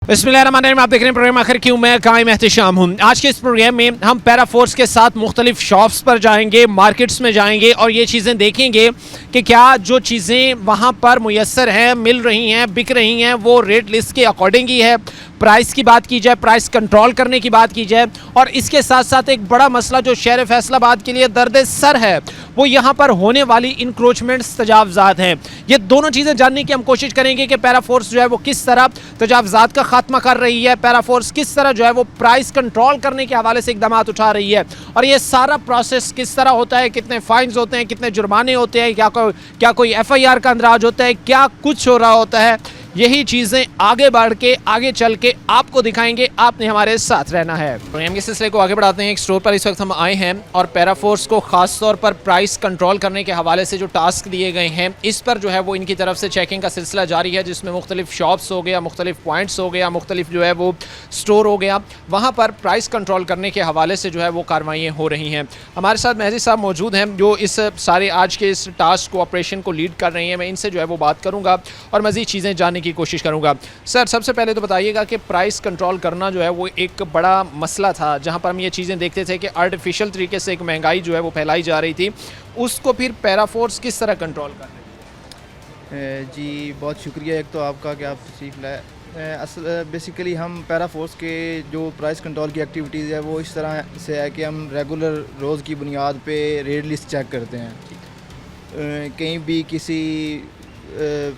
बिस्मिल्लाहिर्रहमानिर्रहीम, आप देख रहे हैं प्रोग्राम आखिर क्यों। मैं कायम एहतिशाम हूँ। आज के इस प्रोग्राम में हम पैराफोर्स के साथ मुख्तलिफ शॉप्स पर जाएंगे, मार्केट्स में जाएंगे और ये चीज़ें देखेंगे कि क्या जो चीज़ें वहाँ पर मुयस्सर हैं, मिल रही हैं, बिक रही हैं, वो रेट लिस्ट के अकॉर्डिंग ही है। प्राइस की बात की जाए, प्राइस कंट्रोल करने की बात की जाए, और इसके साथ साथ एक बड़ा मसला जो शहर फैसलाबाद के लिए दर्द सर है, वो यहाँ पर होने वाली इंक्रोचमेंट्स, तजावज़ात हैं। ये दोनों चीज़ें जानने की हम कोशिश करेंगे कि पैराफोर्स जो है वो किस तरह तजावज़ात का खात्मा कर रही है, पैराफोर्स किस तरह जो है वो प्राइस कंट्रोल करने के हवाले से इकदाम उठा रही है, और ये सारा प्रोसेस किस तरह होता है, कितने फाइन्स होते हैं, कितने जुर्माने होते हैं, क्या कोई FIR का अंदराज होता है, क्या कुछ हो रहा होता है। यही चीज़ें आगे बढ़ के आगे चल के आपको दिखाएंगे। आपने हमारे साथ रहना है। प्रोग्राम के सिलसिले को आगे बढ़ाते हैं। एक स्टोर पर इस वक्त हम आए हैं और पैराफोर्स को ख़ास तौर पर प्राइस कंट्रोल करने के हवाले से जो टास्क दिए गए हैं, इस पर जो है वो इनकी तरफ से चेकिंग का सिलसिला जारी है, जिसमें मुख्तलिफ शॉप्स हो गया, मुख्तलिफ पॉइंट्स हो गया, मुख्तलिफ जो है वो स्टोर हो गया, वहाँ पर प्राइस कंट्रोल करने के हवाले से जो है वो कार्रवाइयाँ हो रही हैं। हमारे साथ महजी साहब मौजूद हैं जो इस सारे आज के इस टास्क को, ऑपरेशन को लीड कर रही हैं। मैं इनसे जो है वो बात करूँगा और मज़ीद चीज़ें जानने की कोशिश करूंगा। सर, सबसे पहले तो बताइएगा कि प्राइस कंट्रोल करना जो है वो एक बड़ा मसला था, जहां पर हम ये चीज़ें देखते थे कि आर्टिफिशियल तरीके से एक महंगाई जो है वो फैलाई जा रही थी, उसको फिर पैराफोर्स किस तरह कंट्रोल कर रहे हैं? जी, बहुत शुक्रिया एक तो आपका कि आप तशरीफ़ लाए। असल बेसिकली हम पैराफोर्स के जो प्राइस कंट्रोल की एक्टिविटीज़ है वो इस तरह से है कि हम रेगुलर रोज़ की बुनियाद पे रेट लिस्ट चेक करते हैं। कहीं भी किसी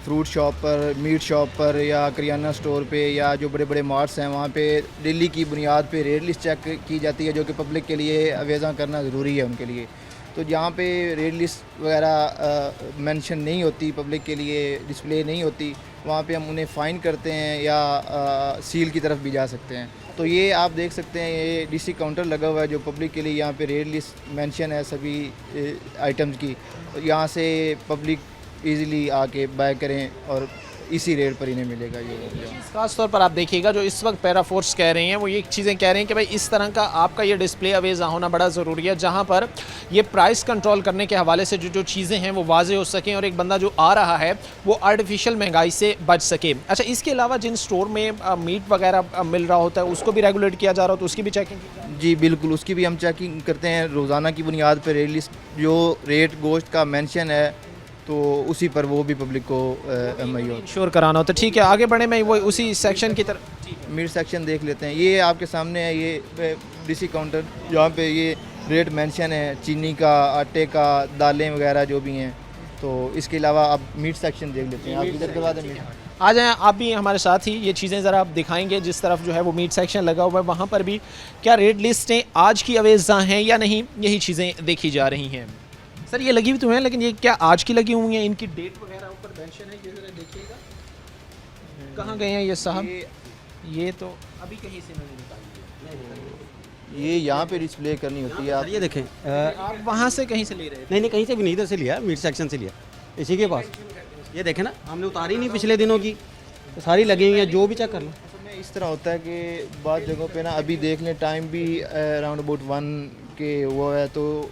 फ्रूट शॉप पर, मीट शॉप पर या करियाना स्टोर पे या जो बड़े बड़े मार्ट्स हैं वहाँ पे डेली की बुनियाद पे रेट लिस्ट चेक की जाती है, जो कि पब्लिक के लिए अवेज़ा करना ज़रूरी है उनके लिए। तो जहाँ पे रेट लिस्ट वगैरह मेंशन नहीं होती, पब्लिक के लिए डिस्प्ले नहीं होती, वहाँ पे हम उन्हें फ़ाइन करते हैं या सील की तरफ भी जा सकते हैं। तो ये आप देख सकते हैं, ये DC काउंटर लगा हुआ है जो पब्लिक के लिए यहाँ पे रेट लिस्ट मेंशन है सभी आइटम्स की। यहाँ से पब्लिक ईज़िली आके बाय करें और इसी रेट पर इन्हें मिलेगा। ये खास तौर पर आप देखिएगा जो इस वक्त पैराफोर्स कह रहे हैं वो ये चीज़ें कह रहे हैं कि भाई इस तरह का आपका ये डिस्प्ले अवेज़ा होना बड़ा ज़रूरी है, जहाँ पर ये प्राइस कंट्रोल करने के हवाले से जो चीज़ें हैं वो वाज़े हो सकें और एक बंदा जो आ रहा है वो आर्टिफिशियल महंगाई से बच सके। अच्छा, इसके अलावा जिन स्टोर में मीट वगैरह मिल रहा होता है उसको भी रेगुलेट किया जा रहा हो तो उसकी भी चेकिंग की जाए? जी बिल्कुल, उसकी भी हम चेकिंग करते हैं रोज़ाना की बुनियाद पर। रेट लिस्ट जो रेट गोश्त का मेंशन है तो उसी पर वो भी पब्लिक को इंश्योर कराना होता है। ठीक है, आगे बढ़े, मैं वो उसी सेक्शन की तरफ मीट सेक्शन देख लेते हैं। ये आपके सामने है, ये DC काउंटर जहाँ पे ये रेट मेंशन है, चीनी का, आटे का, दालें वगैरह जो भी हैं। तो इसके अलावा आप मीट सेक्शन देख लेते हैं। आप इधर करवा दें, आ जाएँ आप भी हमारे साथ ही। ये चीज़ें ज़रा आप दिखाएंगे जिस तरफ जो है वो मीट सेक्शन लगा हुआ है, वहाँ पर भी क्या रेट लिस्टें आज की अवेज़ा हैं या नहीं, यही चीज़ें देखी जा रही हैं। सर, ये लगी हुई तो हैं, लेकिन ये क्या आज की लगी हुई हैं? इनकी डेट वगैरह ऊपर मेंशन है, ये ज़रा देखिएगा। कहाँ गए हैं ये साहब? ये तो अभी कहीं से मैंने निकाली है। ये यहाँ पे डिस्प्ले करनी होती है। आप ये देखें, आप वहाँ से कहीं से ले रहे थे? नहीं कहीं से भी नहीं, इधर से लिया, मीट सेक्शन से लिया, इसी के पास। ये देखें ना, हमने उतारी नहीं पिछले दिनों की, तो सारी लगी हुई हैं, जो भी चेक कर लो। इस तरह होता है कि बाद जगहों पे ना, अभी देख लें टाइम भी अराउंड अबाउट 1 के वो है, तो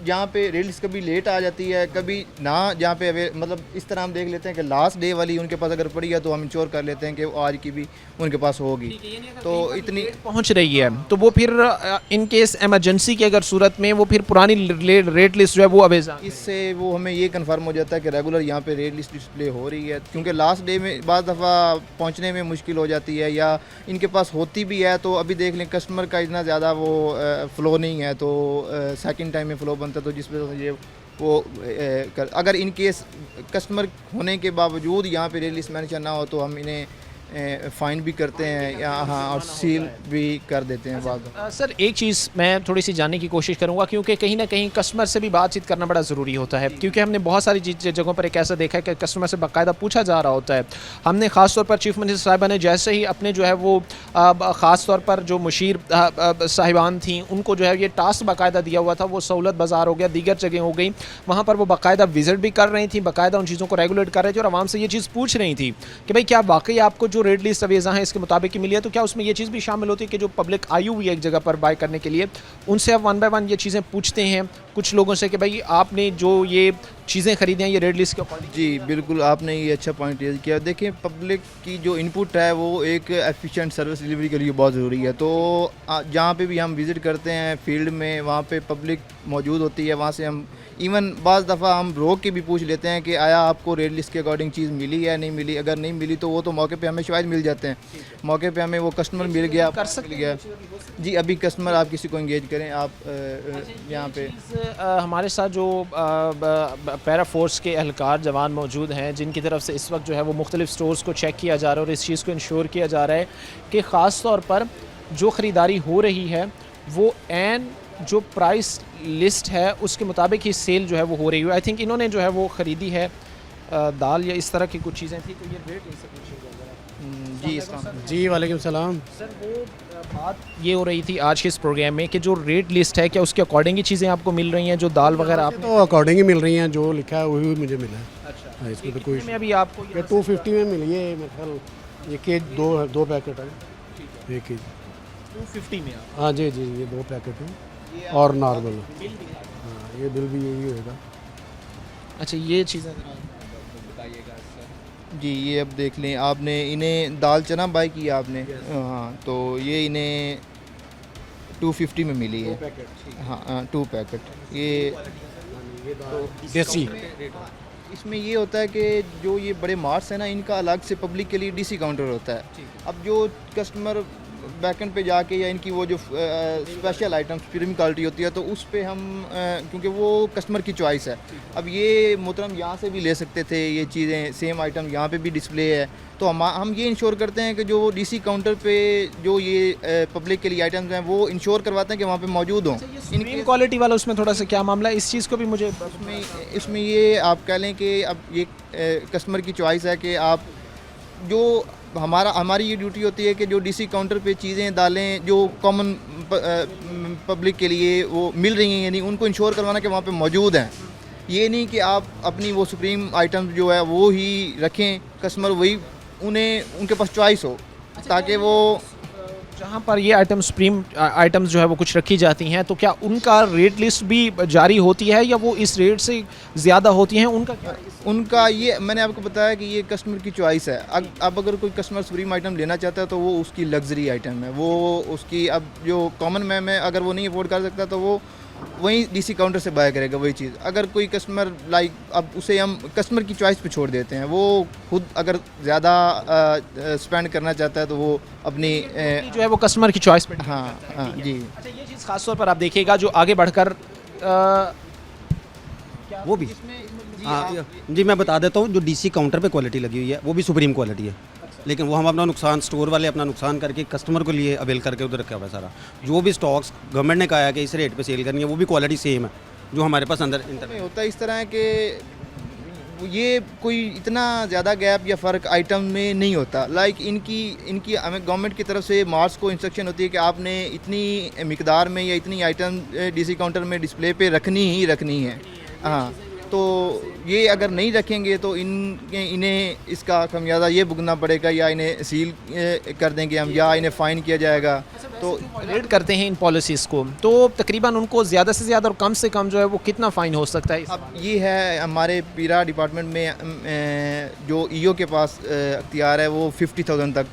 जहाँ पे रेट्स कभी लेट आ जाती है, कभी ना, जहाँ पे मतलब इस तरह हम देख लेते हैं कि लास्ट डे वाली उनके पास अगर पड़ी है तो हम इंश्योर कर लेते हैं कि आज की भी उनके पास होगी। तो इतनी पहुँच रही है तो वो फिर इन केस एमरजेंसी की अगर सूरत में वो फिर पुरानी रेट लिस्ट जो है वो अवेज़ा, इससे वो हमें ये कंफर्म हो जाता है कि रेगुलर यहाँ पे रेट लिस्ट डिस्प्ले हो रही है। क्योंकि लास्ट डे में बाद दफ़ा पहुँचने में मुश्किल हो जाती है, या इनके पास होती भी है तो अभी देख लें कस्टमर का इतना ज़्यादा वो फ़्लो नहीं है, तो सेकंड टाइम में फ़्लो बनता है, तो जिस वजह से ये वो अगर इन केस कस्टमर होने के बावजूद यहाँ पे रेट लिस्ट मेंशन ना हो तो हम इन्हें फ़ाइन भी करते हैं या हाँ, और सील भी कर देते हैं बाद। सर, एक चीज़ मैं थोड़ी सी जानने की कोशिश करूंगा, क्योंकि कहीं ना कहीं कस्टमर से भी बातचीत करना बड़ा ज़रूरी होता है, क्योंकि हमने बहुत सारी जगहों पर एक ऐसा देखा है कि कस्टमर से बाकायदा पूछा जा रहा होता है। हमने ख़ास तौर पर चीफ मिनिस्टर साहिबा ने जैसे ही अपने जो है वो ख़ास तौर पर जो मुशीर साहिबान थी उनको जो है ये टास्क बाकायदा दिया हुआ था, वो सहूलत बाज़ार हो गया, दीगर जगह हो गई, वहाँ पर वो बाकायदा विज़िट भी कर रही थी, बाकायदा उन चीज़ों को रेगुलेट कर रही थी और आवाम से ये चीज़ पूछ रही थी कि भाई क्या वाकई आपको जो रेट लिस्ट अवेज़ा है इसके मुताबिक ही मिली है, तो क्या उसमें ये चीज़ भी शामिल होती है कि जो पब्लिक आई हुई है एक जगह पर बाय करने के लिए, उनसे आप 1 बाय 1 ये चीज़ें पूछते हैं, कुछ लोगों से कि भाई आपने जो ये चीज़ें खरीदी हैं ये रेड लिस्ट के अकॉर्डिंग। जी बिल्कुल, आपने ये अच्छा पॉइंट रेज किया। देखिए, पब्लिक की जो इनपुट है वो एक एफिशिएंट सर्विस डिलीवरी के लिए बहुत ज़रूरी है। तो जहाँ पे भी हम विज़िट करते हैं फील्ड में, वहाँ पे पब्लिक मौजूद होती है। वहाँ से हम इवन बाज़ दफ़ा हम रोक के भी पूछ लेते हैं कि आया आपको रेड लिस्ट के अकॉर्डिंग चीज़ मिली या नहीं मिली। अगर नहीं मिली तो वो तो मौके पे हमें शायद मिल जाते हैं, मौके पे हमें वो कस्टमर मिल गया, कर सकते मिल गया। जी, अभी कस्टमर आप किसी को इंगेज करें, आप यहाँ पे हमारे साथ जो पैरा फोर्स के एहलकार जवान मौजूद हैं जिनकी तरफ से इस वक्त जो है वो मुख्तलिफ स्टोर्स को चेक किया जा रहा है और इस चीज़ को इंश्योर किया जा रहा है कि ख़ास तौर पर जो ख़रीदारी हो रही है वो एन जो प्राइस लिस्ट है उसके मुताबिक ही सेल जो है वो हो रही है। आई थिंक इन्होंने जो है वो ख़रीदी है दाल या इस तरह की कुछ चीज़ें थी, तो ये रेट इनसे पूछिएगा। जी इसका जी वालेकुम सलाम। सर वो बात ये हो रही थी आज के इस प्रोग्राम में कि जो रेट लिस्ट है क्या उसके अकॉर्डिंग ही चीज़ें आपको मिल रही हैं, जो दाल वगैरह आप तो अकॉर्डिंग ही मिल रही हैं, जो लिखा है वही मुझे मिला है। अच्छा हाँ, इसमें तो कोई में अभी आपको ये 250 में मिली है मेरे ख्याल। ये के दो पैकेट है, एक के जी। 250 में आप हाँ जी जी, ये 2 पैकेट हैं और नॉर्मल। हाँ, ये बिल भी यही होएगा। अच्छा ये चीज़ें बताइएगा सर। जी, ये अब देख लें, आपने इन्हें दाल चना बाई किया आपने, हाँ, तो ये इन्हें 250 में मिली है। हाँ 2 पैकेट ये। देसी इसमें ये होता है कि जो ये बड़े मार्ट्स हैं ना, इनका अलग से पब्लिक के लिए डीसी काउंटर होता है। अब जो कस्टमर बैकेंड पे जाके या इनकी वो जो स्पेशल आइटम्स प्रीमियम क्वालिटी होती है तो उस पे हम क्योंकि वो कस्टमर की चॉइस है। अब ये मोहतरम यहाँ से भी ले सकते थे ये चीज़ें, सेम आइटम यहाँ पे भी डिस्प्ले है। तो हम ये इंश्योर करते हैं कि जो डीसी काउंटर पे जो ये पब्लिक के लिए आइटम्स हैं वो इंश्योर करवाते हैं कि वहाँ पे मौजूद हों। इनकी क्वालिटी वाला उसमें थोड़ा सा क्या मामला है, इस चीज़ को भी मुझे इसमें ये आप कह लें कि अब ये कस्टमर की चॉइस है कि आप जो हमारी ये ड्यूटी होती है कि जो डीसी काउंटर पे चीज़ें डालें जो कॉमन पब्लिक के लिए वो मिल रही हैं, यानी उनको इंश्योर करवाना कि वहाँ पे मौजूद हैं। ये नहीं कि आप अपनी वो सुप्रीम आइटम्स जो है वो ही रखें, कस्टमर वही उन्हें उनके पास चॉइस हो, ताकि वो जहाँ पर ये आइटम सुप्रीम आइटम्स जो है वो कुछ रखी जाती हैं तो क्या उनका रेट लिस्ट भी जारी होती है या वो इस रेट से ज़्यादा होती हैं? उनका क्या उनका ये मैंने आपको बताया कि ये कस्टमर की चॉइस है। अब अगर कोई कस्टमर सुप्रीम आइटम लेना चाहता है तो वो उसकी लग्जरी आइटम है, वो उसकी अब जो कॉमन मैन में अगर वो नहीं अफोर्ड कर सकता तो वो वहीं डीसी काउंटर से बाय करेगा वही चीज़। अगर कोई कस्टमर लाइक अब उसे हम कस्टमर की चॉइस पे छोड़ देते हैं, वो खुद अगर ज़्यादा स्पेंड करना चाहता है तो वो अपनी जो है वो कस्टमर की चॉइस पर। हाँ हाँ जी। अच्छा ये चीज़ खास तौर पर आप देखिएगा जो आगे बढ़कर वो भी हाँ जी, मैं बता देता हूँ, जो डीसी काउंटर पे क्वालिटी लगी हुई है वो भी सुप्रीम क्वालिटी है, लेकिन वो हम अपना नुकसान स्टोर वाले अपना नुकसान करके कस्टमर को लिए अवेल करके उधर रखा हुआ है सारा। जो भी स्टॉक्स गवर्नमेंट ने कहा है कि इस रेट पे सेल करनी है वो भी क्वालिटी सेम है जो हमारे पास अंदर में होता है। इस तरह है कि ये कोई इतना ज़्यादा गैप या फ़र्क आइटम में नहीं होता। लाइक इनकी हमें गवर्नमेंट की तरफ से मार्ट्स को इंस्ट्रक्शन होती है कि आपने इतनी मिकदार में या इतनी आइटम डीसी काउंटर में डिस्प्ले पे रखनी ही रखनी है। हाँ, तो ये अगर नहीं रखेंगे तो इन्हें इसका खमियाजा ये भुगतना पड़ेगा, या इन्हें सील कर देंगे हम, या इन्हें फ़ाइन किया जाएगा। तो रेड करते हैं इन पॉलिसीज़ को तो तकरीबन उनको ज़्यादा से ज़्यादा और कम से कम जो है वो कितना फ़ाइन हो सकता है? अब ये है हमारे पीरा डिपार्टमेंट में जो ईओ के पास अख्तियार है वो 50,000 तक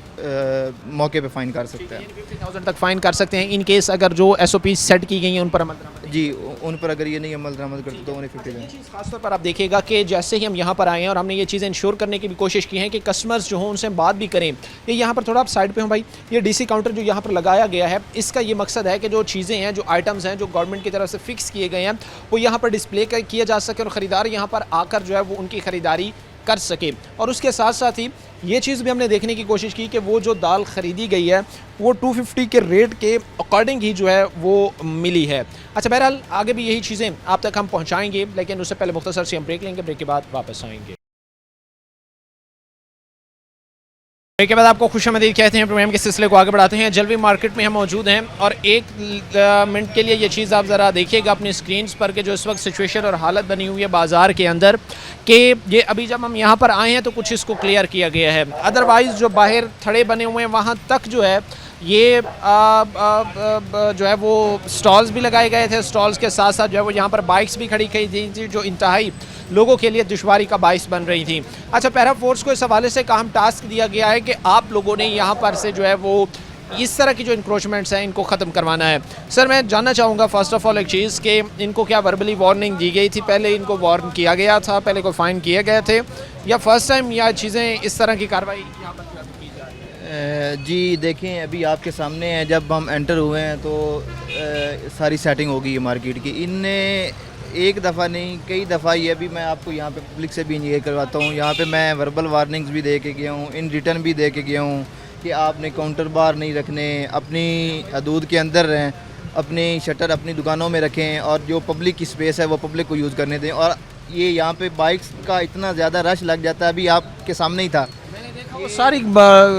मौके पे फ़ाइन कर सकता है। 50,000 तक फ़ाइन कर सकते हैं इन केस अगर जो SOP सेट की गई हैं उन पर अमल दरामद। जी, उन पर अगर ये नहीं अमल दरामद करते तो उन्हें 50,000। खासतौर पर आप देखिएगा कि जैसे ही हम यहाँ पर आए हैं और हमने ये चीज़ें इंश्योर करने की भी कोशिश की है कि कस्टमर्स जो हों उनसे बात भी करें। ये यहाँ पर थोड़ा आप साइड पे हो भाई, ये डीसी काउंटर जो यहाँ पर लगाया गया है इसका ये मकसद है कि जो चीज़ें हैं, जो आइटम्स हैं जो गवर्नमेंट की तरफ से फिक्स किए गए हैं वो यहाँ पर डिस्प्ले किया जा सके और ख़रीदार यहाँ पर आकर जो है वो उनकी ख़रीदारी कर सके। और उसके साथ साथ ही ये चीज़ भी हमने देखने की कोशिश की कि वो जो दाल ख़रीदी गई है वो 250 के रेट के अकॉर्डिंग ही जो है वो मिली है। अच्छा, बहरहाल आगे भी यही चीज़ें आप तक हम पहुँचाएँगे, लेकिन उससे पहले मुख्तसर से हम ब्रेक लेंगे, ब्रेक के बाद वापस आएँगे। ब्रेक के बाद आपको खुशामदीद कहते हैं। प्रोग्राम के सिलसिले को आगे बढ़ाते हैं। जलवी मार्केट में हम मौजूद हैं और एक मिनट के लिए ये चीज़ आप ज़रा देखिएगा अपनी स्क्रीन्स पर कि जो इस वक्त सिचुएशन और हालत बनी हुई है बाज़ार के अंदर, कि ये अभी जब हम यहाँ पर आए हैं तो कुछ इसको क्लियर किया गया है। अदरवाइज़ जो बाहर थड़े बने हुए हैं वहाँ तक जो है ये जो है वो स्टॉल्स भी लगाए गए थे, स्टॉल्स के साथ साथ जो है वो यहाँ पर बाइक्स भी खड़ी की थी जो इंतहाई लोगों के लिए दुश्वारी का बाइस बन रही थी। अच्छा, पैरा फोर्स को इस हवाले से काम टास्क दिया गया है कि आप लोगों ने यहाँ पर से जो है वो इस तरह की जो इंक्रोचमेंट्स हैं इनको ख़त्म करवाना है। सर मैं जानना चाहूँगा फ़र्स्ट ऑफ ऑल एक चीज़ कि इनको क्या वर्बली वार्निंग दी गई थी, पहले इनको वार्न किया गया था, पहले कोई फ़ाइन किए गए थे, या फर्स्ट टाइम या चीज़ें इस तरह की कार्रवाई यहाँ पर की जा रही है? जी देखें, अभी आपके सामने है, जब हम एंटर हुए हैं तो सारी सेटिंग हो गई है मार्केट की। इनने एक दफ़ा नहीं कई दफ़ा ये, अभी मैं आपको यहाँ पे पब्लिक से भी ये करवाता हूँ, यहाँ पे मैं वर्बल वार्निंग्स भी दे के गया हूँ, इन रिटर्न भी दे के गया हूँ कि आपने काउंटर बार नहीं रखने, अपनी हदूद के अंदर रहें, अपनी शटर अपनी दुकानों में रखें और जो पब्लिक की स्पेस है वो पब्लिक को यूज़ करने दें। और ये यहाँ पे बाइक्स का इतना ज़्यादा रश लग जाता है, अभी आपके सामने ही था वो सारी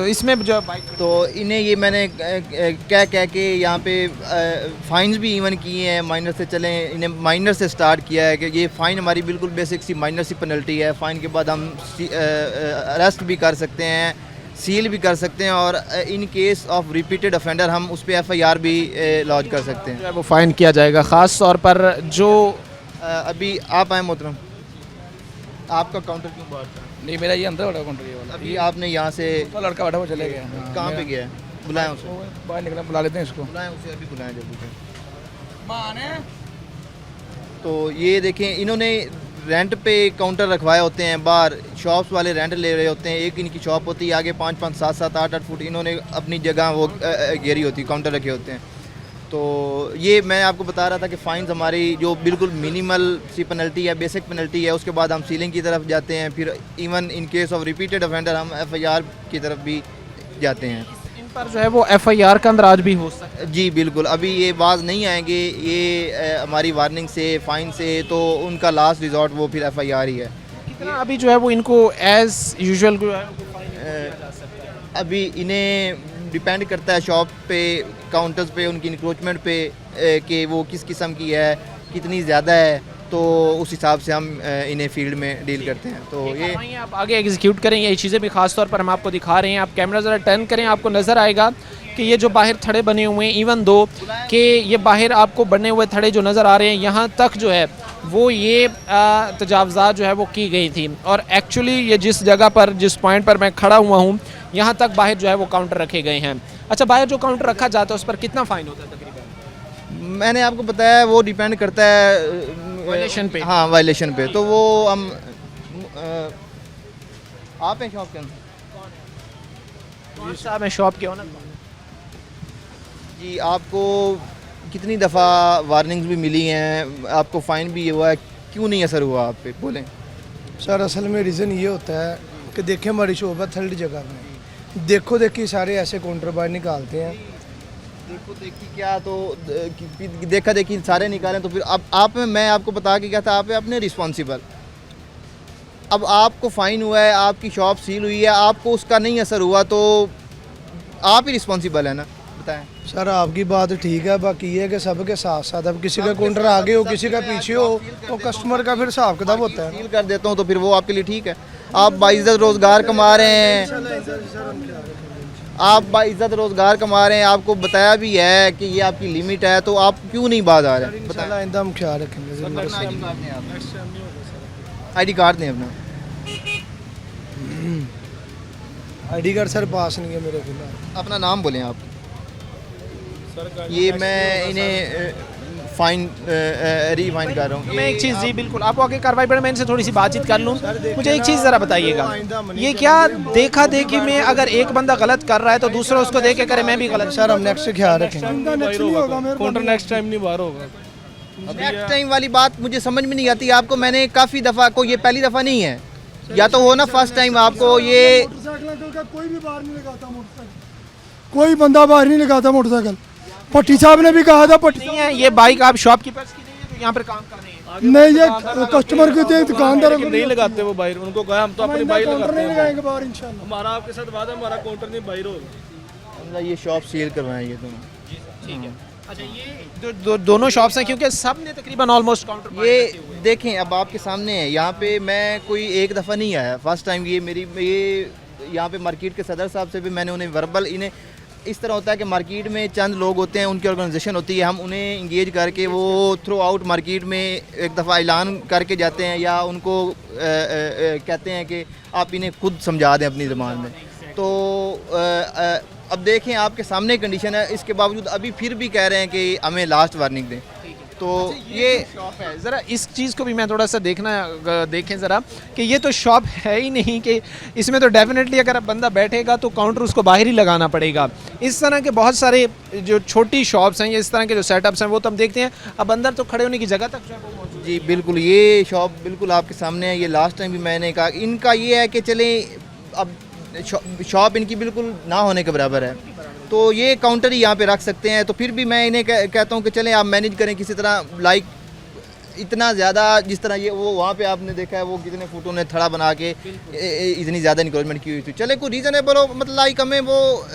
इसमें जो बाइक तो इन्हें ये मैंने कह के यहाँ पे फ़ाइन्स भी इवन किए हैं, माइनर से चलें, इन्हें माइनर से स्टार्ट किया है कि ये फ़ाइन हमारी बिल्कुल बेसिक सी माइनर सी पेनल्टी है। फ़ाइन के बाद हम अरेस्ट भी कर सकते हैं, सील भी कर सकते हैं और in case of repeated offender हम उस पर FIR भी लॉन्च कर सकते हैं। वो फ़ाइन किया जाएगा। ख़ास तौर पर जो अभी आप आए मोहतरम, आपका काउंटर क्यों बाहर था? नहीं, मेरा ये अंदर वाला काउंटर ये वाला। अभी आपने यहाँ से तो लड़का बैठा वो चले गया। कहाँ पे गया है? बुलाएं उसे, वो बाहर निकला, बुला लेते हैं इसको। बुलाएं उसे, अभी बुलाएं जल्दी से। तो ये देखें, इन्होंने रेंट पे काउंटर रखवाए होते हैं, बाहर शॉप्स वाले रेंट ले रहे होते हैं, एक इनकी शॉप होती है आगे 5-5, 7-7, 8-8 फुट इन्होंने अपनी जगह वो घेरी होती है, काउंटर रखे होते हैं। तो ये मैं आपको बता रहा था कि फ़ाइन्स हमारी जो बिल्कुल मिनिमल सी पेनल्टी है, बेसिक पेनल्टी है, उसके बाद हम सीलिंग की तरफ जाते हैं, फिर even in case of repeated offender हम FIR की तरफ भी जाते हैं। इन पर जो है वो FIR का अंदराज भी हो सकता है। जी बिल्कुल, अभी ये बाज नहीं आएंगे ये हमारी वार्निंग से, फ़ाइन से, तो उनका लास्ट रिजॉर्ट वो फिर FIR ही है। कितना अभी जो है वो इनको एज यूजुअल जो है वो फाइन किया जा सकता है? अभी इन्हें डिपेंड करता है शॉप पे, काउंटर्स पे, उनकी इंक्रोचमेंट पे कि वो किस किस्म की है, कितनी ज़्यादा है, तो उस हिसाब से हम इन्हें फील्ड में डील करते हैं। तो ये आप आगे एग्जीक्यूट करें, ये चीज़ें भी खास तौर पर हम आपको दिखा रहे हैं। आप कैमरा ज़रा टर्न करें, आपको नज़र आएगा कि ये जो बाहर थड़े बने हुए हैं, इवन दो कि ये बाहर आपको बने हुए थड़े जो नज़र आ रहे हैं, यहाँ तक जो है वो ये तजावज़ात जो है वो की गई थी। और एक्चुअली ये जिस जगह पर, जिस पॉइंट पर मैं खड़ा हुआ हूँ, यहाँ तक बाहर जो है वो काउंटर रखे गए हैं। अच्छा, बाहर जो काउंटर रखा जाता है उस पर कितना फ़ाइन होता है तकरीबन? मैंने आपको बताया वो डिपेंड करता है वायलेशन पे। हाँ, वायलेशन पे। तो वो हम आप हैं शॉप के अंदर? कौन साहब है शॉप के ओनर? जी, आपको कितनी दफ़ा वार्निंग्स भी मिली हैं, आपको फ़ाइन भी हुआ है, क्यों नहीं असर हुआ आप पे, बोलें। सर असल में रीज़न ये होता है कि देखें हमारी शॉप है थर्ड जगह में, देखो देखी सारे ऐसे काउंटर बाहर निकालते हैं। देखो देखी क्या, तो देखा देखी सारे निकालें तो फिर अब आप में मैं आपको बता के क्या था, आप अपने रिस्पॉन्सिबल। अब आपको फ़ाइन हुआ है, आपकी शॉप सील हुई है, आपको उसका नहीं असर हुआ, तो आप ही रिस्पॉन्सिबल है ना, बताएं। सर आपकी बात ठीक है, बाकी ये है कि सबके साथ साथ अब किसी का काउंटर आगे हो, किसी का पीछे हो, तो कस्टमर का फिर हिसाब किताब होता है। सील कर देता हूँ तो फिर वो आपके लिए ठीक है। आप बाइज़्ज़त रोज़गार कमा रहे हैं, आप बाइज़्ज़त रोज़गार कमा रहे हैं, आपको बताया भी है कि ये आपकी लिमिट है, तो आप क्यों नहीं बात आ रहे हैं? बताएं, आइंदा हम ख्याल रखेंगे ज़रूर। ID कार्ड दें अपना। ID कार्ड सर पास नहीं है मेरे फिलहाल। अपना नाम बोलें आप। ये मैं इन्हें फ़ाइन रीफाइन कर रहा हूँ। मैं एक चीज़, जी बिल्कुल, आपको आगे कार्रवाई बढ़े, मैं इनसे थोड़ी सी बातचीत कर लूँ। मुझे एक चीज़ ज़रा बताइएगा, ये क्या देखा देखी में अगर एक बंदा गलत कर रहा है तो दूसरा उसको देख के करे मैं भी गलत? सर हम नेक्स्ट ख्याल रखेंगे। काउंटर नेक्स्ट टाइम नहीं बाहर होगा। नेक्स्ट टाइम वाली बात मुझे समझ में नहीं आती। आपको मैंने काफ़ी दफ़ा को, ये पहली दफ़ा नहीं है, या तो हो ना फर्स्ट टाइम आपको ये कोई भी बाहर नहीं लगाता मोटरसाइकिल, कोई बंदा बाहर नहीं लगाता मोटरसाइकिल। पट्टी साहब ने भी कहा था पट्टी नहीं है, ये बाइक आप शॉपकीपर्स की नहीं है जो यहाँ पर काम कर रहे हैं? नहीं, ये कस्टमर के थे, दुकानदार नहीं लगाते वो बाहर, उनको कहा हम तो अपनी बाइक लगाते नहीं हैं। लगाएंगे बाहर इंशाल्लाह। हमारा आपके साथ वादा है, हमारा काउंटर नहीं बाहर होगा। ये शॉप सील करवाएं ये दोनों। ठीक है। अच्छा, ये दोनों शॉप्स हैं क्योंकि सब ने तकरीबन ऑलमोस्ट काउंटर ये देखें, अब आपके सामने है, यहाँ पे मैं कोई एक दफ़ा नहीं आया, फर्स्ट टाइम ये मेरी, ये यहाँ पे मार्केट के सदर साहब से भी मैंने उन्हें वर्बल, इन्हें इस तरह होता है कि मार्केट में चंद लोग होते हैं, उनकी ऑर्गेनाइजेशन होती है, हम उन्हें इंगेज करके वो थ्रू आउट मार्केट में एक दफ़ा ऐलान करके जाते हैं या उनको कहते हैं कि आप इन्हें खुद समझा दें अपनी ज़बान में। तो अब देखें आपके सामने कंडीशन है, इसके बावजूद अभी फिर भी कह रहे हैं कि हमें लास्ट वार्निंग दें। तो ये शॉप है, ज़रा इस चीज़ को भी मैं थोड़ा सा देखें ज़रा कि ये तो शॉप है ही नहीं, कि इसमें तो डेफिनेटली अगर बंदा बैठेगा तो काउंटर उसको बाहर ही लगाना पड़ेगा। इस तरह के बहुत सारे जो छोटी शॉप्स हैं या इस तरह के जो सेटअप्स हैं वो तो हम देखते हैं, अब अंदर तो खड़े होने की जगह तक जो है वो मौजूद जी बिल्कुल, ये शॉप बिल्कुल आपके सामने है। ये लास्ट टाइम भी मैंने कहा, इनका ये है कि चलें अब शॉप इनकी बिल्कुल ना होने के बराबर है, तो ये काउंटर ही यहाँ पे रख सकते हैं। तो फिर भी मैं इन्हें कहता हूँ कि चलें आप मैनेज करें किसी तरह, लाइक इतना ज़्यादा जिस तरह ये वो वहाँ पे आपने देखा है वो कितने फुटों ने थड़ा बना के इतनी ज़्यादा इंक्रोचमेंट की हुई थी। चले कोई रीज़नेबल हो, मतलब लाइक हमें वो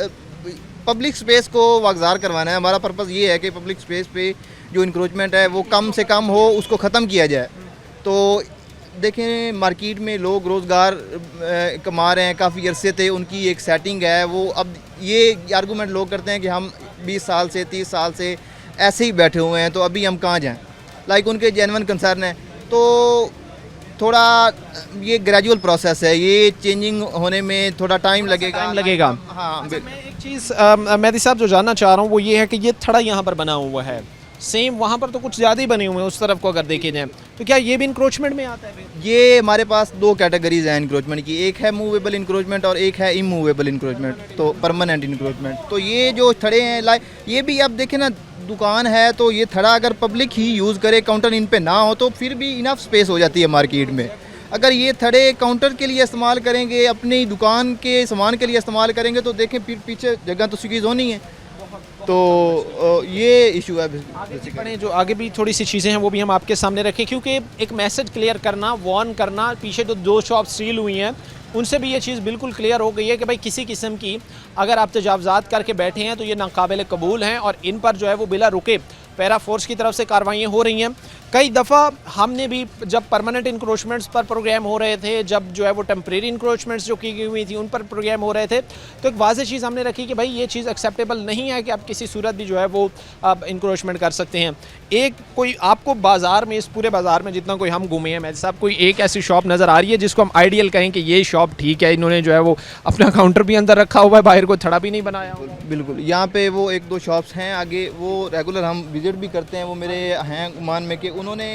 पब्लिक स्पेस को वागजार करवाना है। हमारा पर्पज़ ये है कि पब्लिक स्पेस पे जो इंक्रोचमेंट है वो कम से कम हो, उसको ख़त्म किया जाए। तो देखें मार्केट में लोग रोज़गार कमा रहे हैं, काफ़ी अरसे थे उनकी एक सेटिंग है। वो अब ये आर्गूमेंट लोग करते हैं कि हम 20 साल से 30 साल से ऐसे ही बैठे हुए हैं, तो अभी हम कहाँ जाएं। लाइक उनके जेन्युइन कंसर्न है। तो थोड़ा ये ग्रेजुअल प्रोसेस है, ये चेंजिंग होने में थोड़ा टाइम लगेगा। हाँ मैं एक चीज़ मेहदी साहब जो जानना चाह रहा हूँ वो ये है कि ये थड़ा यहाँ पर बना हुआ है, सेम वहाँ पर तो कुछ ज़्यादा ही बने हुए हैं उस तरफ को अगर देखे जाए, तो क्या ये भी इंक्रोचमेंट में आता है? ये हमारे पास दो कैटेगरीज हैं इंक्रोचमेंट की, एक है मूवेबल इंक्रोचमेंट और एक है इमूवेबल इंक्रोचमेंट, तो परमानेंट इंक्रोचमेंट। तो ये जो थड़े हैं लाइक ये भी अब देखें ना, दुकान है तो ये थड़ा अगर पब्लिक ही यूज़ करे, काउंटर इन पे ना हो, तो फिर भी इनफ स्पेस हो जाती है मार्केट में। अगर ये थड़े काउंटर के लिए इस्तेमाल करेंगे, अपनी दुकान के सामान के लिए इस्तेमाल करेंगे, तो देखें फिर पीछे जगह तो सिक्योर होनी है। तो ये इशू है। पढ़ें जो आगे भी थोड़ी सी चीज़ें हैं वो भी हम आपके सामने रखें, क्योंकि एक मैसेज क्लियर करना, वार्न करना, पीछे जो 2 शॉप सील हुई हैं उनसे भी ये चीज़ बिल्कुल क्लियर हो गई है कि भाई किसी किस्म की अगर आप तजावज़ात करके बैठे हैं तो ये नाकाबिल कबूल हैं और इन पर जो है वो बिला रुके पैरा फोर्स की तरफ से कार्रवाइयाँ हो रही हैं। कई दफ़ा हमने भी जब परमानेंट इंक्रोचमेंट्स पर प्रोग्राम हो रहे थे, जब जो है वो टेम्प्रेरी इंक्रोचमेंट्स जो की गई हुई थी उन पर प्रोग्राम हो रहे थे, तो एक वाज़ेह चीज़ हमने रखी कि भाई ये चीज़ एक्सेप्टेबल नहीं है कि आप किसी सूरत भी जो है वो आप इंक्रोचमेंट कर सकते हैं। एक कोई आपको बाज़ार में, इस पूरे बाज़ार में जितना कोई हम घूमे हैं मेहदी साहब, कोई एक ऐसी शॉप नज़र आ रही है जिसको हम आइडियल कहें कि ये शॉप ठीक है, इन्होंने जो है वो अपना काउंटर भी अंदर रखा हुआ है, बाहर कोई थड़ा भी नहीं बनाया? बिल्कुल, यहाँ पे वो 1-2 शॉप्स हैं आगे, वो रेगुलर हम विज़िट भी करते हैं। वो मेरे हैं गुमान में कि उन्होंने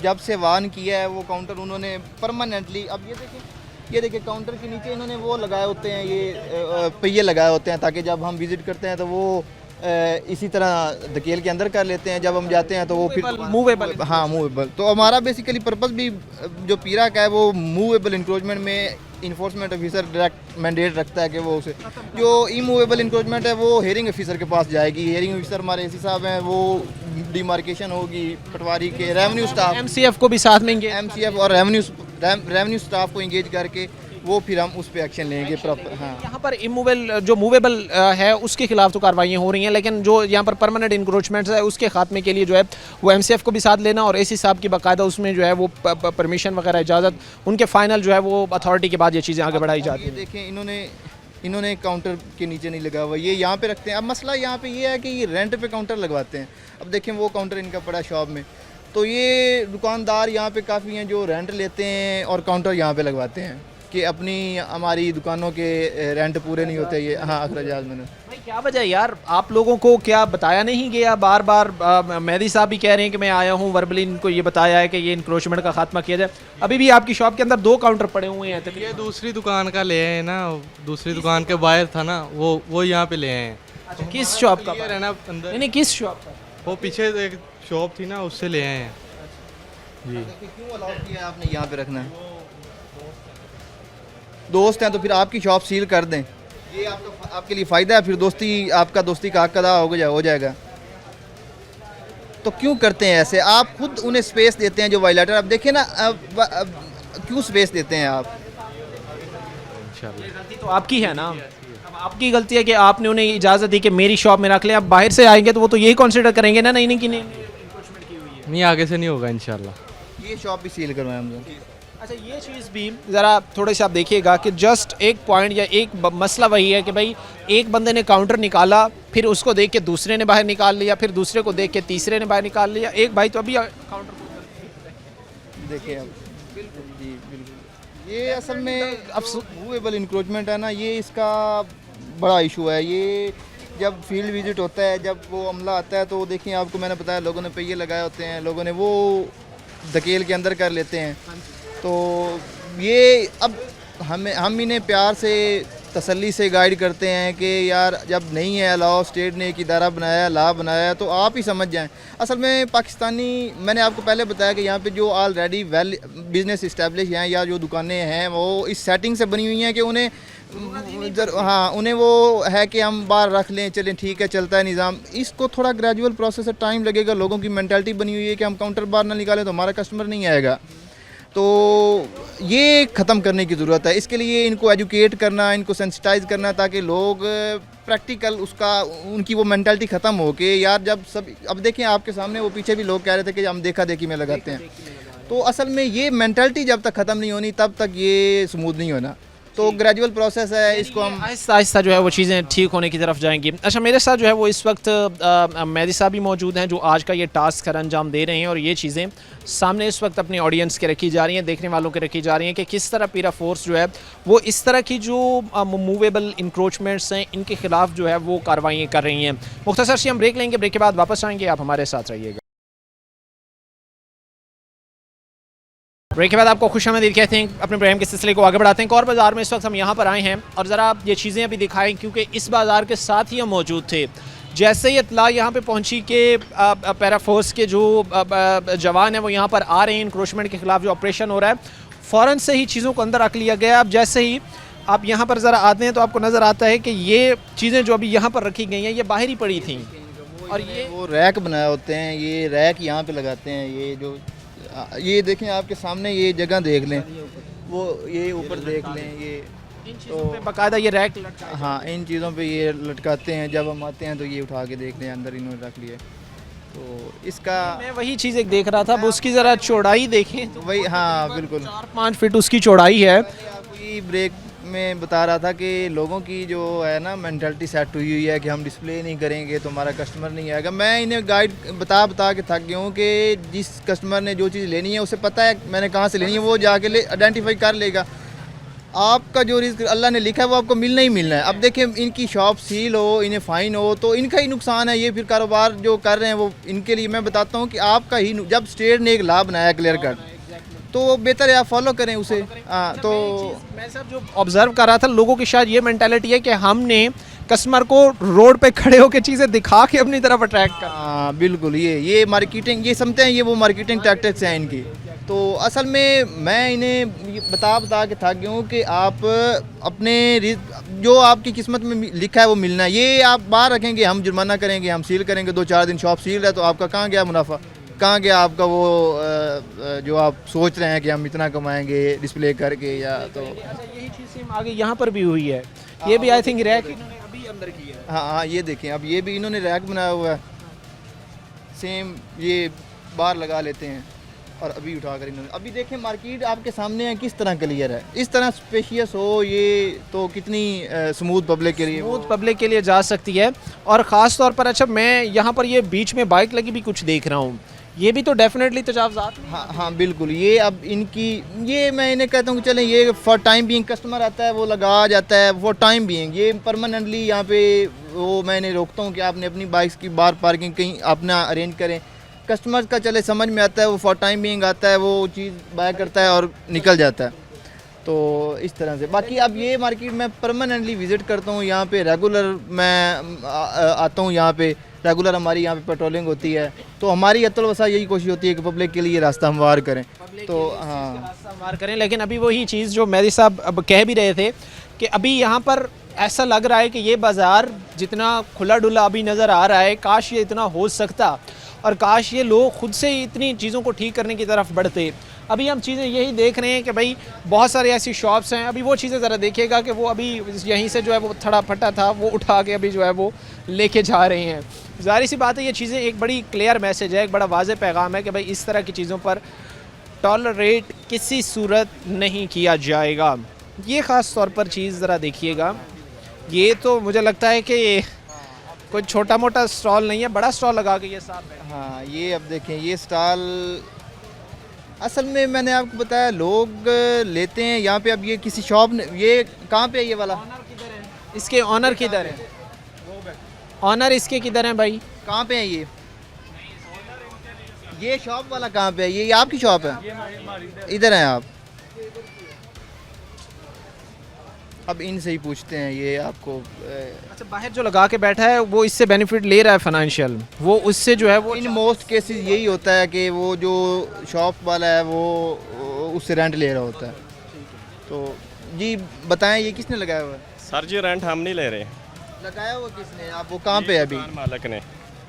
जब से वार्न किया है वो काउंटर उन्होंने परमानेंटली, अब ये देखिए काउंटर के नीचे इन्होंने वो लगाए होते हैं, ये पहिए लगाए होते हैं, ताकि जब हम विज़िट करते हैं तो वो इसी तरह धकेल के अंदर कर लेते हैं, जब हम जाते हैं तो वो फिर मूवेबल। हाँ मूवेबल। तो हमारा बेसिकली पर्पस भी जो पीरा का है वो मूवेबल इंक्रोचमेंट में इन्फोर्समेंट ऑफिसर डायरेक्ट मैंडेट रखता है कि वो उसे, जो इमूवेबल इंक्रोचमेंट है वो हेयरिंग ऑफिसर के पास जाएगी। हेयरिंग ऑफिसर हमारे एसी साहब हैं, वो डिमार्केशन होगी पटवारी के, रेवेन्यू स्टाफ, MCF को भी साथ में MCF और रेवेन्यू स्टाफ को इंगेज करके वो फिर हम उस पर एक्शन लेंगे प्रॉपर। हाँ, यहाँ पर इमूवेबल जो मूवेबल है उसके खिलाफ तो कार्रवाइयाँ हो रही हैं, लेकिन जो यहाँ पर परमानेंट इंक्रोचमेंट्स है उसके खात्मे के लिए जो है वो MCF को भी साथ लेना और एसी साहब की बाकायदा उसमें जो है वो परमिशन वगैरह इजाज़त उनके फाइनल जो है वो अथॉरिटी के बाद ये चीज़ें आगे बढ़ाई जाती हैं। देखें इन्होंने काउंटर के नीचे नहीं लगा हुआ, ये यहाँ पे रखते हैं। अब मसला यहाँ पे ये है कि ये रेंट पे काउंटर लगवाते हैं। अब देखें वो काउंटर इनका पड़ा शॉप में, तो ये दुकानदार यहाँ पे काफ़ी हैं जो रेंट लेते हैं और काउंटर यहाँ पे लगवाते हैं कि अपनी हमारी दुकानों के रेंट पूरे नहीं होते। ये हाँ अखराजात मैंने भाई क्या वजह यार, आप लोगों को क्या बताया नहीं गया? बार बार मेहदी साहब भी कह रहे हैं कि मैं आया हूँ, वर्बली इनको ये बताया है कि ये इंक्रोचमेंट का खात्मा किया जाए। अभी भी आपकी शॉप के अंदर 2 काउंटर पड़े हुए हैं। ये दूसरी दुकान का ले आए हैं ना, दूसरी दुकान के बाहर था ना, वो यहाँ पे ले आए हैं। अच्छा, किस शॉप का? है ना अंदर, नहीं किस शॉप का? वो पीछे एक शॉप थी ना, उससे ले आए हैं जी। क्यों अलाउ किया आपने यहाँ पे रखना है? दोस्त हैं तो फिर आपकी शॉप सील कर दें, ये आपके लिए फ़ायदा है, फिर आपका दोस्ती का हक अदा हो जाएगा। तो क्यों करते हैं ऐसे? आप खुद उन्हें स्पेस देते हैं जो वायलेटर। अब देखें ना, अब क्यों स्पेस देते हैं आप? गलती तो आपकी है ना, अब आपकी गलती है कि आपने उन्हें इजाज़त दी कि मेरी शॉप में रख ले। अब बाहर से आएंगे तो वो तो यही कंसिडर करेंगे ना, नहीं कि नहीं नहीं, आगे से नहीं होगा इंशाल्लाह। ये शॉप भी सील करवाएं हम लोग। अच्छा, ये चीज़ भी ज़रा थोड़े से आप देखिएगा कि जस्ट एक पॉइंट या एक मसला वही है कि भाई एक बंदे ने काउंटर निकाला, फिर उसको देख के दूसरे ने बाहर निकाल लिया, फिर दूसरे को देख के तीसरे ने बाहर निकाल लिया, एक भाई तो अभी काउंटर देखिए अब जी बिल्कुल, ये असल में अब मूवेबल इंक्रोचमेंट है ना, ये इसका बड़ा इशू है। ये जब फील्ड विजिट होता है, जब वो अमला आता है, तो देखिए आपको मैंने बताया लोगों ने पहिए लगाए होते हैं, लोगों ने वो धकेल के अंदर कर लेते हैं। तो ये अब हम इन्हें प्यार से तसल्ली से गाइड करते हैं कि यार जब नहीं है अलाउ, स्टेट ने एक इदारा बनाया, ला बनाया, तो आप ही समझ जाएं। असल में पाकिस्तानी, मैंने आपको पहले बताया कि यहाँ पे जो ऑलरेडी वेल बिज़नेस इस्टेब्लिश हैं या जो दुकानें हैं वो इस सेटिंग से बनी हुई हैं कि उन्हें उन्हें वो है कि हम बाहर रख लें, चलें ठीक है चलता है निज़ाम। इसको थोड़ा ग्रेजुअल प्रोसेस से टाइम लगेगा। लोगों की मेंटालिटी बनी हुई है कि हम काउंटर बाहर ना निकालें तो हमारा कस्टमर नहीं आएगा। तो ये ख़त्म करने की ज़रूरत है। इसके लिए इनको एजुकेट करना, इनको सेंसिटाइज़ करना, ताकि लोग प्रैक्टिकल उसका उनकी वो मेंटालिटी ख़त्म हो के यार जब सब, अब देखें आपके सामने वो पीछे भी लोग कह रहे थे कि हम देखा देखी में लगाते हैं। तो असल में ये मेंटालिटी जब तक ख़त्म नहीं होनी तब तक ये स्मूथ नहीं होना। तो ग्रेजुअल प्रोसेस है, इसको हम आहिस्ता आहिस्ता जो है वो चीज़ें ठीक होने की तरफ जाएंगी। अच्छा, मेरे साथ जो है वो इस वक्त मेहदी साहब भी मौजूद हैं जो आज का ये टास्क सर अंजाम दे रहे हैं, और ये चीज़ें सामने इस वक्त अपनी ऑडियंस के रखी जा रही हैं, देखने वालों के रखी जा रही हैं कि किस तरह पीरा फोर्स जो है वो इस तरह की जो मूवेबल इंक्रोचमेंट्स हैं इनके खिलाफ जो है वो कार्रवाइयाँ कर रही हैं। मुख्तसर सी हम ब्रेक लेंगे, ब्रेक के बाद वापस आएंगे, आप हमारे साथ रहिएगा। ब्रेक के बाद आपको खुशामदीद कहते हैं। अपने प्रोग्राम के सिलसिले को आगे बढ़ाते हैं। कौर बाज़ार में इस वक्त हम यहाँ पर आए हैं और ज़रा ये चीज़ें अभी दिखाएं क्योंकि इस बाज़ार के साथ ही हम मौजूद थे। जैसे ही इत्तला यहाँ पे पहुँची कि पैरा फोर्स के जो जवान हैं वो यहाँ पर आ रहे हैं, इंक्रोचमेंट के ख़िलाफ़ जो ऑपरेशन हो रहा है, फ़ौरन से ही चीज़ों को अंदर रख लिया गया। अब जैसे ही आप यहाँ पर ज़रा आते हैं तो आपको नज़र आता है कि ये चीज़ें जो अभी यहाँ पर रखी गई हैं ये बाहर ही पड़ी थी, और वो रैक बनाए होते हैं, ये रैक यहाँ पे लगाते हैं। ये जो ये देखें आपके सामने, ये जगह देख लें, वो ये ऊपर देख लें, ये इन चीज़ों पे बाकायदा ये रैक लटका, हाँ इन चीज़ों पे ये लटकाते हैं। जब हम आते हैं तो ये उठा के देख लें, अंदर इन्होंने रख लिए। तो इसका मैं वही चीज़ एक देख रहा था, अब उसकी ज़रा चौड़ाई देखें तो वही, हाँ बिल्कुल 4-5 फीट उसकी चौड़ाई है। आपकी ब्रेक में बता रहा था कि लोगों की जो है ना मेंटालिटी सेट हुई है कि हम डिस्प्ले नहीं करेंगे तो हमारा कस्टमर नहीं आएगा। मैं इन्हें गाइड बता के थक गया हूँ कि जिस कस्टमर ने जो चीज़ लेनी है उसे पता है मैंने कहाँ से लेनी है, वो जाके आइडेंटिफाई कर लेगा। आपका जो रिस्क अल्लाह ने लिखा है वो आपको मिलना ही मिलना है। अब देखिए इनकी शॉप सील हो, इन्हें फ़ाइन हो तो इनका ही नुकसान है। ये फिर कारोबार जो कर रहे हैं वो इनके लिए मैं बताता हूँ कि आपका ही, जब स्टेट ने एक लॉ बनाया क्लियर कट, तो बेहतर है आप फॉलो करें उसे। हाँ, तो मैं सब जो ऑब्जर्व कर रहा था, लोगों की शायद ये मेंटालिटी है कि हमने कस्टमर को रोड पे खड़े होकर चीज़ें दिखा के अपनी तरफ अट्रैक्ट कर। हाँ बिल्कुल, ये मार्केटिंग, ये समझते हैं ये वो मार्केटिंग टैक्टिक्स हैं इनकी। तो असल में मैं इन्हें बता के थक गया हूँ कि आप अपने जो आपकी किस्मत में लिखा है वो मिलना है। ये आप बाहर रखेंगे, हम जुर्माना करेंगे, हम सील करेंगे, 2-4 दिन शॉप सील है तो आपका कहाँ गया मुनाफा, कहाँ गया आपका वो जो आप सोच रहे हैं कि हम इतना कमाएंगे डिस्प्ले करके। या तो यही चीज़ सेम आगे यहाँ पर भी हुई है। ये भी आई थिंक रैक इन्होंने अभी अंदर किया है। हाँ, ये देखें, अब ये भी इन्होंने रैक बनाया हुआ है सेम, ये बाहर लगा लेते हैं और अभी उठाकर इन्होंने, अभी देखें मार्केट आपके सामने है किस तरह क्लियर है। इस तरह स्पेशियस हो ये तो कितनी स्मूथ पब्लिक के लिए, स्मूथ पब्लिक के लिए जा सकती है। और ख़ास तौर पर अच्छा, मैं यहाँ पर ये बीच में बाइक लगी भी कुछ देख रहा हूँ, ये भी तो डेफिनेटली तजावज़ात। हाँ बिल्कुल, ये अब इनकी, ये मैं इन्हें कहता हूँ कि चलें ये फॉर टाइम बीइंग, कस्टमर आता है वो लगा जाता है फॉर टाइम बीइंग, ये परमानेंटली यहाँ पे वो मैं इन्हें रोकता हूँ कि आपने अपनी बाइक्स की बार पार्किंग कहीं अपना अरेंज करें। कस्टमर का चले समझ में आता है, वो फॉर टाइम बीइंग आता है, वो चीज़ बाय करता है और निकल जाता है। तो इस तरह से बाकी अब ये मार्केट मैं परमानेंटली विज़िट करता हूँ, यहाँ पे रेगुलर मैं आता हूँ, यहाँ पे रेगुलर हमारी यहाँ पे पेट्रोलिंग होती है। तो हमारी अतलवसा यही कोशिश होती है कि पब्लिक के लिए रास्ता हमवार करें। तो हाँ, रास्ता हमवार करें। लेकिन अभी वही चीज़ जो मेहदी साहब अब कह भी रहे थे कि अभी यहाँ पर ऐसा लग रहा है कि ये बाज़ार जितना खुला डुला अभी नज़र आ रहा है, काश ये इतना हो सकता और काश ये लोग खुद से इतनी चीज़ों को ठीक करने की तरफ बढ़ते। अभी हम चीज़ें यही देख रहे हैं कि भाई बहुत सारी ऐसी शॉप्स हैं। अभी वो चीज़ें ज़रा देखिएगा कि वो अभी यहीं से जो है वो थड़ा फटा था वो उठा के अभी जो है वो लेके जा रहे हैं। ज़ाहिर सी बात है ये चीज़ें एक बड़ी क्लियर मैसेज है, एक बड़ा वाज़ेह पैगाम है कि भाई इस तरह की चीज़ों पर टॉलरेट किसी सूरत नहीं किया जाएगा। ये ख़ास तौर पर चीज़ ज़रा देखिएगा, ये तो मुझे लगता है कि कोई छोटा मोटा स्टॉल नहीं है, बड़ा स्टॉल लगा के ये साहब है। हाँ, ये अब देखें, ये स्टॉल असल में मैंने आपको बताया लोग लेते हैं यहाँ पे। अब ये किसी शॉप ने, ये कहाँ पे है ये वाला? इसके ऑनर किधर है? ऑनर इसके किधर हैं भाई? कहाँ पे है ये शॉप वाला कहाँ पे है? ये आपकी शॉप है? इधर हैं आप? अब इनसे ही पूछते हैं ये आपको। अच्छा, बाहर जो लगा के बैठा है वो इससे बेनिफिट ले रहा है फाइनेंशियल, वो उससे जो है वो इन मोस्ट केसेस यही होता है कि वो जो शॉप वाला है वो उससे रेंट ले रहा होता है। तो जी बताएं, ये किसने लगाया हुआ है? सर जी रेंट हम नहीं ले रहे, लगाया हुआ किसने? आप वो कहाँ पे है अभी? दुकान मालिक ने।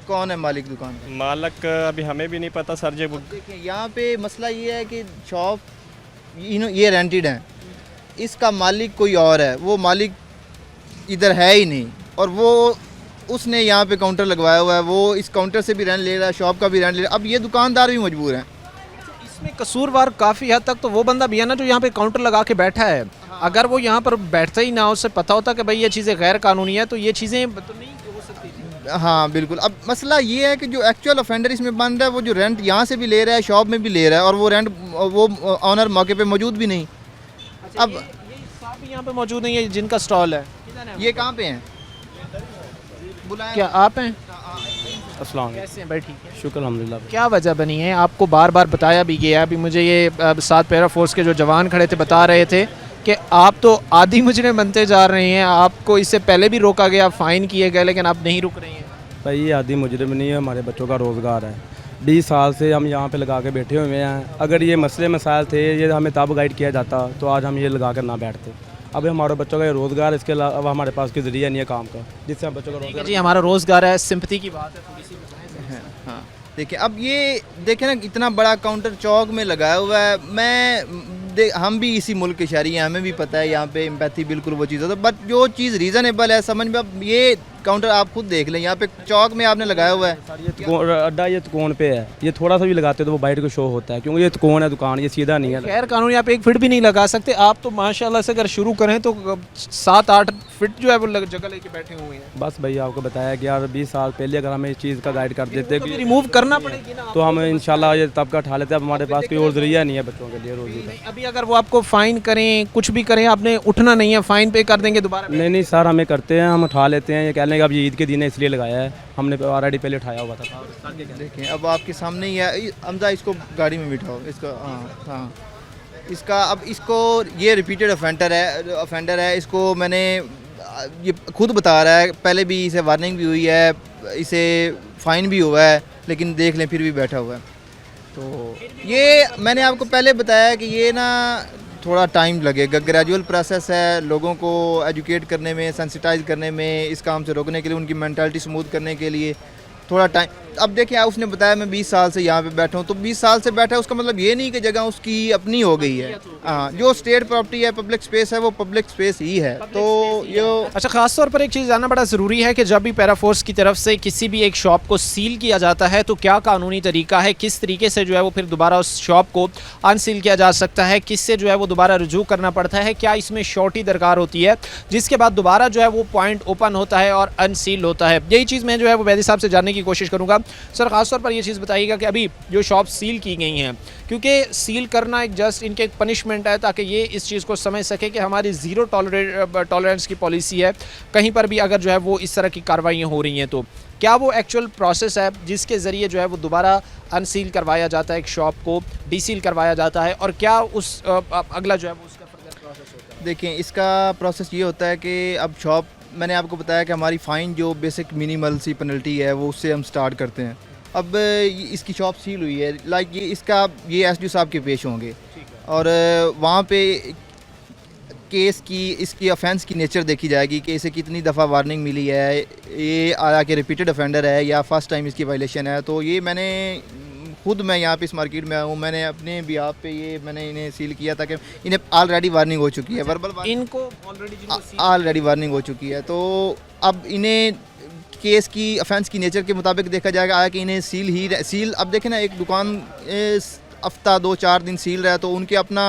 कौन है मालिक दुकान पे? मालिक अभी हमें भी नहीं पता सर जी। वो देखिए यहाँ पे मसला ये है कि शॉप ये रेंटेड है, इसका मालिक कोई और है, वो मालिक इधर है ही नहीं, और वो उसने यहाँ पे काउंटर लगवाया हुआ है, वो इस काउंटर से भी रेंट ले रहा है, शॉप का भी रेंट ले रहा है। अब ये दुकानदार भी मजबूर हैं। इसमें कसूरवार काफ़ी हद तक तो वो बंदा भी है ना जो यहाँ पे काउंटर लगा के बैठा है। अगर वो यहाँ पर बैठता ही ना, उससे पता होता कि भाई ये चीज़ें गैर कानूनी है, तो ये चीज़ें तो नहीं हो सकती थी। हाँ बिल्कुल। अब मसला ये है कि जो एक्चुअल ऑफेंडर इसमें बंद है, वो जो रेंट यहाँ से भी ले रहा है, शॉप में भी ले रहा है, और वो रेंट वो ऑनर मौके पे मौजूद भी नहीं। अब ये साहब भी यहाँ पे मौजूद नहीं है जिनका स्टॉल है। ये कहाँ पे हैं? बुलाएं। क्या आप हैं? अस्सलाम कैसे हैं भाई? ठीक है, शुक्र अल्हम्दुलिल्लाह। क्या वजह बनी है? आपको बार बार बताया भी गया, अभी मुझे ये साथ पैरा फोर्स के जो जवान खड़े थे बता रहे थे कि आप तो आधी मुजरिम बनते जा रहे हैं, आपको इससे पहले भी रोका गया, फ़ाइन किए गए, लेकिन आप नहीं रुक रही हैं। भाई ये आदि मुजरिम नहीं है, हमारे बच्चों का रोज़गार है। 20 साल से हम यहाँ पे लगा के बैठे हुए हैं। अगर ये मसले मसाइल थे, ये हमें तब गाइड किया जाता तो आज हम ये लगा कर ना बैठते। अब हमारे बच्चों का ये रोज़गार, इसके अलावा हमारे पास कोई ज़रिया नहीं है काम का जिससे हम बच्चों का रोज़गार। जी हमारा रोज़गार है, सिंपथी की बात है, थोड़ी सी बताएं। हाँ देखिए, अब ये देखें ना, इतना बड़ा काउंटर चौक में लगाया हुआ है। हम भी इसी मुल्क के शहरी हैं, हमें भी पता है यहाँ पे एम्पैथी बिल्कुल वो चीज़ होता है, बट जो चीज़ रीज़नेबल है समझ में। अब ये काउंटर आप खुद देख लें, यहाँ पे चौक में आपने लगाया हुआ है। सर ये अड्डा ये तकोन पे है, ये थोड़ा सा भी लगाते तो वो बाइट को शो होता है, क्योंकि ये तकोन है दुकान, ये सीधा नहीं है। गैर कानूनी आप 1 फीट भी नहीं लगा सकते। आप तो माशाल्लाह से अगर शुरू करें तो 7-8 फीट जो है वो जगह लेके बैठे हुए हैं। बस भैया आपको बताया कि यार 20 साल पहले अगर हमें इस चीज़ का गाइड कर देते तो रिमूव करना पड़ेगी ना। तो हम इंशाल्लाह ये तब का उठा लेते। अब हमारे पास कोई और ज़रिया नहीं है बच्चों के लिए रोज़ी का। अभी अगर वो आपको फाइन करें, कुछ भी करें, आपने उठना नहीं है, फाइन पे कर देंगे दोबारा? नहीं सर, हमें करते हैं, हम उठा लेते हैं। ये कह लें कि अब ये ईद के दिन है इसलिए लगाया है, हमने ऑलरेडी पहले उठाया हुआ था। देखें अब आपके सामने ही है। हमजा इसको गाड़ी में बिठाओ इसको। हाँ इसका, अब इसको, ये रिपीटेड ऑफेंडर है। इसको मैंने, ये खुद बता रहा है, पहले भी इसे वार्निंग भी हुई है, इसे फ़ाइन भी हुआ है, लेकिन देख लें फिर भी बैठा हुआ है। तो ये मैंने आपको पहले बताया कि ये ना थोड़ा टाइम लगेगा, ग्रेजुअल प्रोसेस है। लोगों को एजुकेट करने में, सेंसिटाइज करने में, इस काम से रोकने के लिए, उनकी मेंटालिटी स्मूथ करने के लिए थोड़ा टाइम। अब देखिए, उसने बताया मैं 20 साल से यहाँ पे बैठा हूँ, तो 20 साल से बैठा है उसका मतलब ये नहीं कि जगह उसकी अपनी हो गई है। हाँ, जो स्टेट प्रॉपर्टी है, पब्लिक स्पेस है, वो पब्लिक स्पेस ही है। तो ये अच्छा, ख़ास तौर पर एक चीज़ जानना बड़ा ज़रूरी है कि जब भी पैरा फोर्स की तरफ से किसी भी एक शॉप को सील किया जाता है तो क्या कानूनी तरीका है, किस तरीके से जो है वो फिर दोबारा उस शॉप को अनसील किया जा सकता है, किससे जो है वो दोबारा रुजू करना पड़ता है, क्या इसमें श्योरिटी दरकार होती है जिसके बाद दोबारा जो है वो पॉइंट ओपन होता है और अनसील होता है। यही चीज़ मैं जो है वो वैदी साहब से जानने की कोशिश करूँगा। सर, ख़ास तौर पर ये चीज़ बताइएगा कि अभी जो शॉप सील की गई हैं, क्योंकि सील करना एक जस्ट इनके एक पनिशमेंट है ताकि ये इस चीज़ को समझ सके कि हमारी ज़ीरो टॉलरेंस की पॉलिसी है, कहीं पर भी अगर जो है वो इस तरह की कार्रवाइयाँ हो रही हैं तो क्या वो एक्चुअल प्रोसेस है जिसके ज़रिए जो है वो दोबारा अनसील करवाया जाता है, एक शॉप को डीसील करवाया जाता है, और क्या उस अगला जो है वो उसका फर्दर प्रोसेस होता है? देखें, इसका प्रोसेस ये होता है कि अब शॉप, मैंने आपको बताया कि हमारी फ़ाइन जो बेसिक मिनिमल सी पेनल्टी है वो उससे हम स्टार्ट करते हैं। अब इसकी शॉप सील हुई है, लाइक ये इसका, ये एसडीओ साहब के पेश होंगे और वहाँ पे केस की, इसकी ऑफेंस की नेचर देखी जाएगी कि इसे कितनी दफ़ा वार्निंग मिली है, ये आया कि रिपीटेड ऑफेंडर है या फर्स्ट टाइम इसकी वायलेशन है। तो ये मैं यहाँ पे इस मार्केट में आया हूँ, मैंने अपने बिहाफ पे ये मैंने इन्हें सील किया था कि इन्हें ऑलरेडी वार्निंग हो चुकी है, वर्बल इनको ऑलरेडी वार्निंग हो चुकी है। तो अब इन्हें केस की ऑफेंस की नेचर के मुताबिक देखा जाएगा, आया कि इन्हें सील। अब देखें ना, एक दुकान हफ्ता 2-4 दिन सील रहा है तो उनके अपना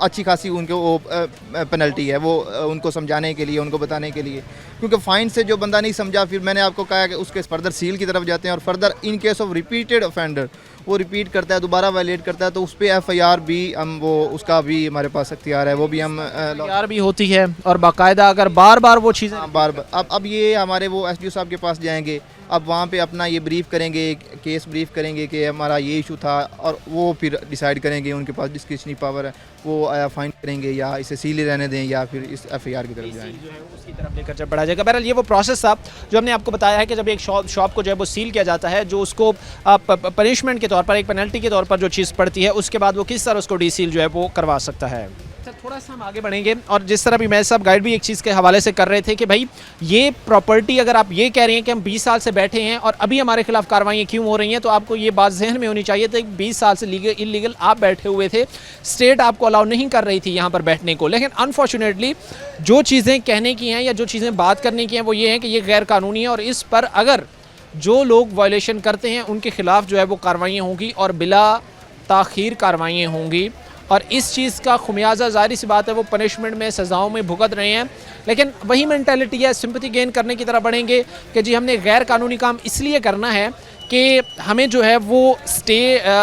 अच्छी खासी उनको वो पेनल्टी है, वो उनको समझाने के लिए, उनको बताने के लिए, क्योंकि फ़ाइन से जो बंदा नहीं समझा, फिर मैंने आपको कहा कि उसके फर्दर सील की तरफ जाते हैं, और further in case of repeated offender वो रिपीट करता है, दोबारा वायलेट करता है, तो उस पर FIR भी हम वो उसका भी हमारे पास अख्तियार है, वो भी हम यार भी होती है और बाकायदा अगर बार बार वो चीज़ें बार बार अब ये हमारे वो SDO साहब के पास जाएंगे, अब वहाँ पे अपना ये ब्रीफ करेंगे, केस ब्रीफ करेंगे कि हमारा ये इशू था, और वो फिर डिसाइड करेंगे, उनके पास डिस्क्रिशनरी पावर है, वो या फाइन करेंगे या इसे सील ही रहने दें या फिर इस FIR की तरफ जाएंगे, जो है उसकी तरफ लेकर जब बढ़ा जाएगा। बहरहाल ये वो प्रोसेस था जो हमने आपको बताया है कि जब एक शॉप को जो है वो सील किया जाता है, जो उसको पनिशमेंट के तौर पर, एक पेनल्टी के तौर पर जो चीज़ पड़ती है, उसके बाद वो किस तरह उसको डीसील जो है वो करवा सकता है। अच्छा, थोड़ा सा हम आगे बढ़ेंगे, और जिस तरह भी मैं साहब गाइड भी एक चीज़ के हवाले से कर रहे थे कि भाई ये प्रॉपर्टी, अगर आप ये कह रहे हैं कि हम 20 साल से बैठे हैं और अभी हमारे खिलाफ कार्रवाई क्यों हो रही हैं, तो आपको ये बात जहन में होनी चाहिए थी। 20 साल से इलीगल आप बैठे हुए थे, स्टेट आपको अलाउ नहीं कर रही थी यहाँ पर बैठने को, लेकिन अनफॉर्चुनेटली जो चीज़ें कहने की हैं या जो चीज़ें बात करने की हैं वो ये हैं कि ये गैर कानूनी है, और इस पर अगर जो लोग वायलेशन करते हैं उनके खिलाफ जो है वो कार्रवाइयाँ होंगी और बिला ताख़ीर कार्रवाइयाँ होंगी, और इस चीज़ का खुमियाजा ज़ाहिर सी बात है वो पनिशमेंट में, सज़ाओं में भुगत रहे हैं। लेकिन वही मेंटालिटी है, सिंपैथी गेन करने की तरह बढ़ेंगे कि जी हमने गैर कानूनी काम इसलिए करना है कि हमें जो है वो स्टे